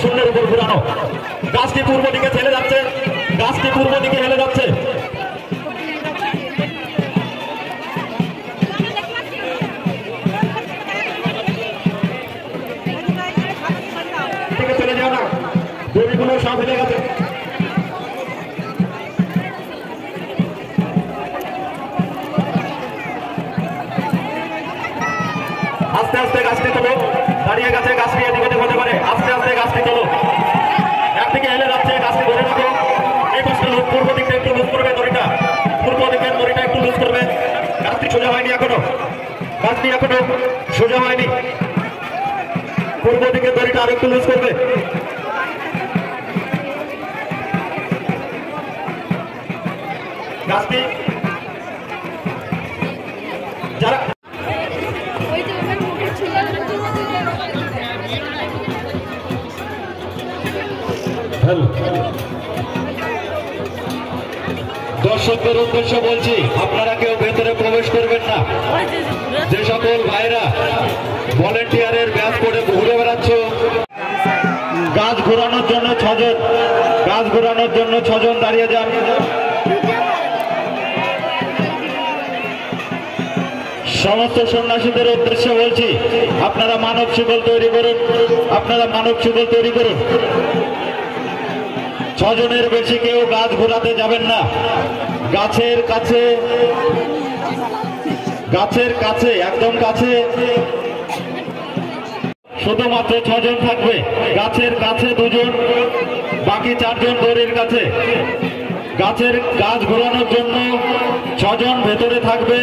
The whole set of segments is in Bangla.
শূন্যের উপর ঘুরানো। গাছটি পূর্ব দিকে ঠেলে যাচ্ছে, গাছটি পূর্ব দিকে হেলে যাচ্ছে। চলে যাও না, দড়িগুলো সব হেলে গেছে। আস্তে আস্তে গাছটি তোলো, দাঁড়িয়ে গেছে গাছটি এদিকে হতে পারে। আস্তে আস্তে গাছটি তোলো, একদিকে হেলে যাচ্ছে, গাছটি ধরে রাখো। এই পাশটা লুজ, পূর্ব দিকটা একটু লুজ করবে দড়িটা, পূর্ব দিকের দড়িটা একটু লুজ করবে। গাছটি সোজা হয়নি এখনো, গাছটি এখনো সোজা হয়নি। পূর্ব দিকের দড়িটা আর একটু লুজ করবে। গাছটি যারা দর্শকদের উদ্দেশ্যে বলছি, আপনারা কেউ ভেতরে প্রবেশ করবেন না। যে সকল ভাইরা ভলেন্টিয়ারের ব্যাচ পরে ঘুরে বেড়াচ্ছ, গাছ ঘোরানোর জন্য 6 জন, গাছ ঘোরানোর জন্য 6 জন দাঁড়িয়ে যান। সমস্ত সন্ন্যাসীদের উদ্দেশ্যে বলছি, আপনারা মানব শিকল তৈরি করুন, আপনারা মানব শিকল তৈরি করুন। 6 জনের বেশি কেউ গাছ ঘোরাতে যাবেন না। গাছের কাছে, গাছের কাছে, একদম কাছে শুধুমাত্র 6 জন থাকবে। গাছের কাছে 2 জন, বাকি 4 জন দড়ির কাছে। গাছের গাছ ঘোরানোর জন্য 6 জন ভেতরে থাকবে,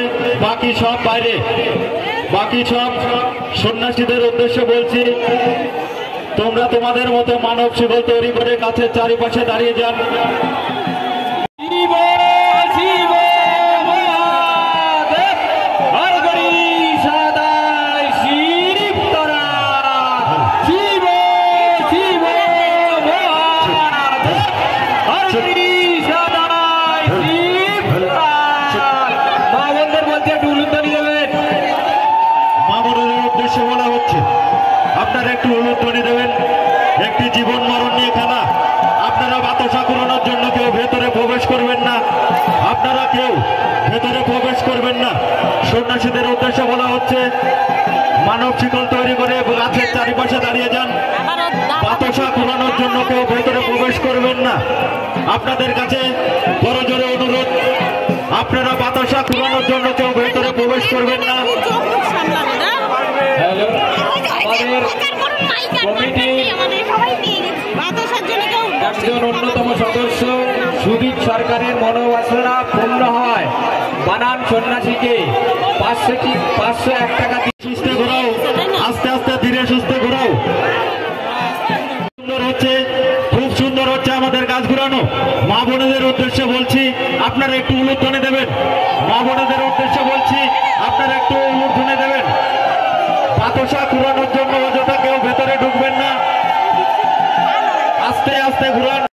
বাকি সব বাইরে। বাকি সব সন্ন্যাসীদের উদ্দেশ্যে বলছি, তোমরা তোমাদের মতো মানব শিকল তৈরি করে গাছের চারিপাশে দাঁড়িয়ে যান। আপনারা একটু উলুধ্বনি দেবেন। একটি জীবন মরণ নিয়ে খেলা। আপনারা বাতাসা ঘোরানোর জন্য কেউ ভেতরে প্রবেশ করবেন না, আপনারা কেউ ভেতরে প্রবেশ করবেন না। সন্ন্যাসীদের উদ্দেশ্যে বলা হচ্ছে, মানব শিকল তৈরি করে গাছের চারিপাশে দাঁড়িয়ে যান। বাতাসা ঘোরানোর জন্য কেউ ভেতরে প্রবেশ করবেন না। আপনাদের কাছে বড় জোরে অনুরোধ, আপনারা বাতাসা ঘোরানোর জন্য কেউ ভেতরে প্রবেশ করবেন না। একজন অন্যতম সদস্য সুদীপ সরকারের মনোবাসনা পূর্ণ হয়। বানান সন্ন্যাসীকে 501 টাকা সুস্থে ঘোরাও, আস্তে আস্তে ধীরে সুস্থে ঘোরাও। সুন্দর হচ্ছে, খুব সুন্দর হচ্ছে আমাদের গাছ ঘোরানো। মা বোনেদের উদ্দেশ্যে বলছি, আপনারা একটু উলুধ্বনি দেবেন। মা বোনেদের উদ্দেশ্যে বলছি, আপনারা একটু উলুধ্বনি দেবেন। বাতাসা ঘোরানো